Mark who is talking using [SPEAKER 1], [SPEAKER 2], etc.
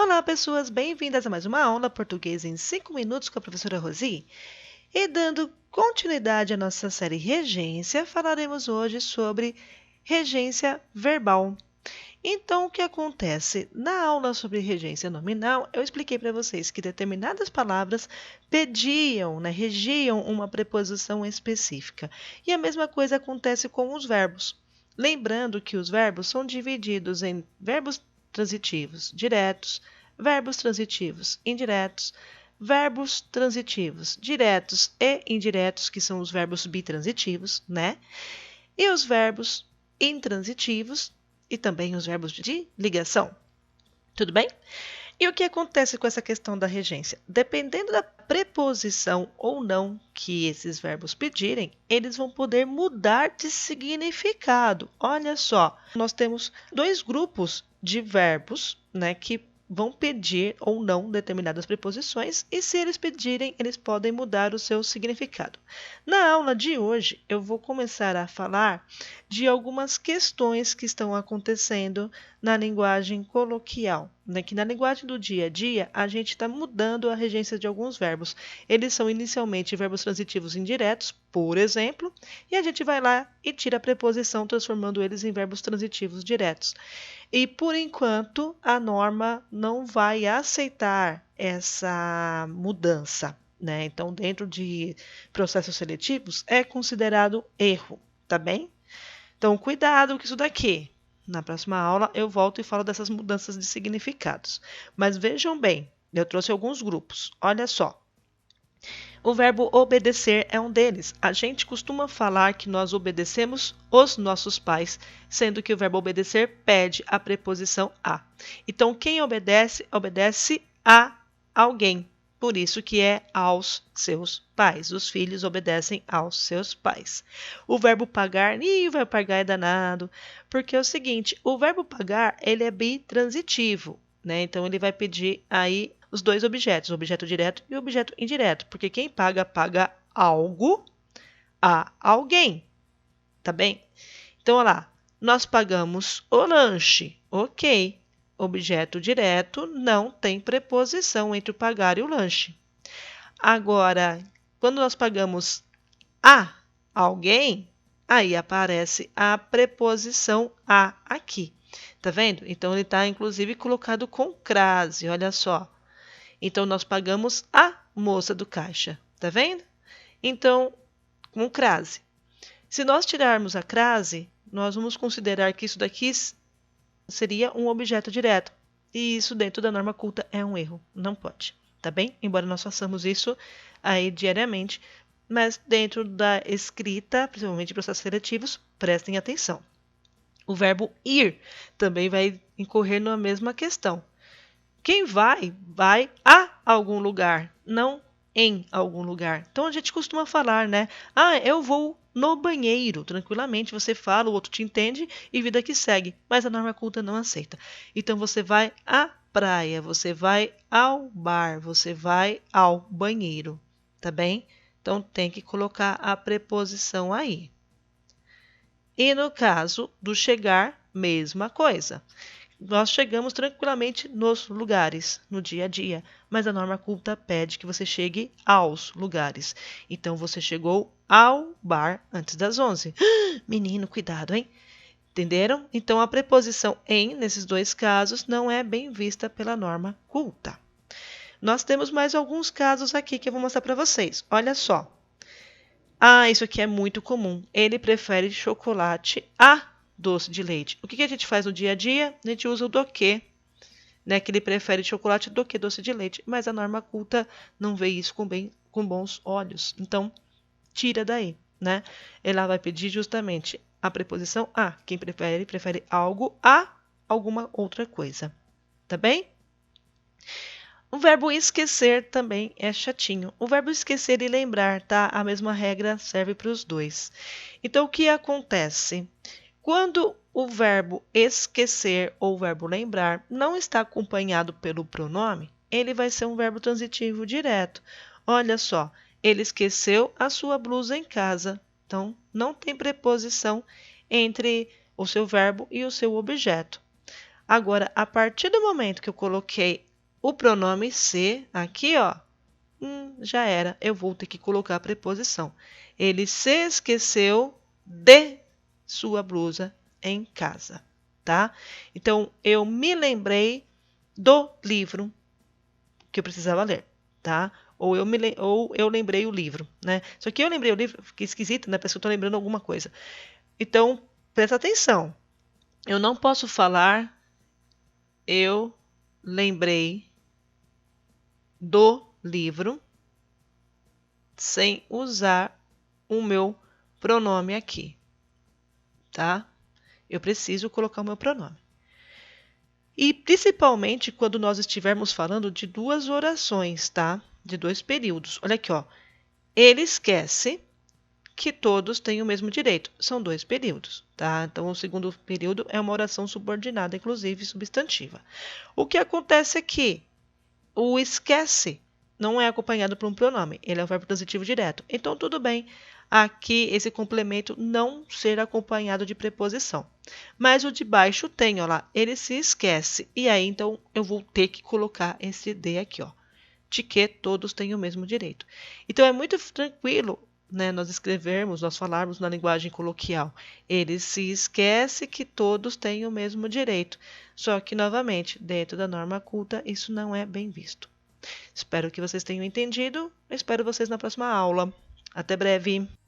[SPEAKER 1] Olá, pessoas, bem-vindas a mais uma aula Português em 5 minutos com a professora Rosi. E dando continuidade à nossa série Regência, falaremos hoje sobre regência verbal. Então, o que acontece? Na aula sobre regência nominal, eu expliquei para vocês que determinadas palavras regiam uma preposição específica. E a mesma coisa acontece com os verbos. Lembrando que os verbos são divididos em verbos transitivos diretos, verbos transitivos indiretos, verbos transitivos diretos e indiretos, que são os verbos bitransitivos, né? E os verbos intransitivos e também os verbos de ligação. Tudo bem? E o que acontece com essa questão da regência? Dependendo da preposição ou não que esses verbos pedirem, eles vão poder mudar de significado. Olha só, nós temos dois grupos de verbos, né, que vão pedir ou não determinadas preposições, e se eles pedirem, eles podem mudar o seu significado. Na aula de hoje, eu vou começar a falar de algumas questões que estão acontecendo na linguagem coloquial, né? Que na linguagem do dia a dia, a gente está mudando a regência de alguns verbos. Eles são inicialmente verbos transitivos indiretos, por exemplo, e a gente vai lá e tira a preposição, transformando eles em verbos transitivos diretos. E, por enquanto, a norma não vai aceitar essa mudança, né? Então, dentro de processos seletivos, é considerado erro, tá bem? Então, cuidado com isso daqui. Na próxima aula, eu volto e falo dessas mudanças de significados. Mas vejam bem, eu trouxe alguns grupos. Olha só. O verbo obedecer é um deles. A gente costuma falar que nós obedecemos os nossos pais, sendo que o verbo obedecer pede a preposição a. Então, quem obedece, obedece a alguém. Por isso que é aos seus pais. Os filhos obedecem aos seus pais. O verbo pagar, o verbo pagar é danado, porque é o seguinte, o verbo pagar, ele é bitransitivo, né? Então, ele vai pedir aí os dois objetos, o objeto direto e o objeto indireto, porque quem paga, paga algo a alguém, tá bem? Então, olha lá, nós pagamos o lanche, ok. Objeto direto não tem preposição entre o pagar e o lanche. Agora, quando nós pagamos a alguém, aí aparece a preposição a aqui, tá vendo? Então, ele está, inclusive, colocado com crase, olha só. Então, nós pagamos a moça do caixa, tá vendo? Então, com crase. Se nós tirarmos a crase, nós vamos considerar que isso daqui seria um objeto direto. E isso dentro da norma culta é um erro, não pode, tá bem? Embora nós façamos isso aí diariamente, mas dentro da escrita, principalmente em processos seletivos, prestem atenção. O verbo ir também vai incorrer na mesma questão. Quem vai, vai a algum lugar, não em algum lugar. Então, a gente costuma falar, né? Ah, eu vou no banheiro. Tranquilamente, você fala, o outro te entende e vida que segue. Mas a norma culta não aceita. Então, você vai à praia, você vai ao bar, você vai ao banheiro. Tá bem? Então, tem que colocar a preposição aí. E no caso do chegar, mesma coisa. Nós chegamos tranquilamente nos lugares, no dia a dia, mas a norma culta pede que você chegue aos lugares. Então, você chegou ao bar antes das 11. Menino, cuidado, hein? Entenderam? Então, a preposição em, nesses dois casos, não é bem vista pela norma culta. Nós temos mais alguns casos aqui que eu vou mostrar para vocês. Olha só. Ah, isso aqui é muito comum. Ele prefere chocolate a doce de leite. O que a gente faz no dia a dia? A gente usa o do que, né? Que ele prefere chocolate do que doce de leite. Mas a norma culta não vê isso com bons olhos. Então, tira daí, né? Ela vai pedir justamente a preposição a. Quem prefere, prefere algo a alguma outra coisa. Tá bem? O verbo esquecer também é chatinho. O verbo esquecer e lembrar, tá? A mesma regra serve para os dois. Então, o que acontece? Quando o verbo esquecer ou o verbo lembrar não está acompanhado pelo pronome, ele vai ser um verbo transitivo direto. Olha só, ele esqueceu a sua blusa em casa. Então, não tem preposição entre o seu verbo e o seu objeto. Agora, a partir do momento que eu coloquei o pronome se, aqui, ó, já era. Eu vou ter que colocar a preposição. Ele se esqueceu de sua blusa em casa, tá? Então, eu me lembrei do livro que eu precisava ler, tá? Ou eu lembrei o livro, né? Só que eu lembrei o livro, fiquei esquisito, né? Parece que eu tô lembrando alguma coisa. Então, presta atenção. Eu não posso falar eu lembrei do livro sem usar o meu pronome aqui, tá? Eu preciso colocar o meu pronome. E principalmente quando nós estivermos falando de duas orações, tá? De dois períodos. Olha aqui, ó. Ele esquece que todos têm o mesmo direito. São dois períodos, tá? Então, o segundo período é uma oração subordinada, inclusive substantiva. O que acontece é que o esquece não é acompanhado por um pronome, ele é um verbo transitivo direto. Então, tudo bem aqui esse complemento não ser acompanhado de preposição. Mas o de baixo tem, ó lá, ele se esquece. E aí, então, eu vou ter que colocar esse de aqui, ó, de que todos têm o mesmo direito. Então, é muito tranquilo, né, nós escrevermos, nós falarmos na linguagem coloquial. Ele se esquece que todos têm o mesmo direito. Só que, novamente, dentro da norma culta, isso não é bem visto. Espero que vocês tenham entendido. Espero vocês na próxima aula. Até breve!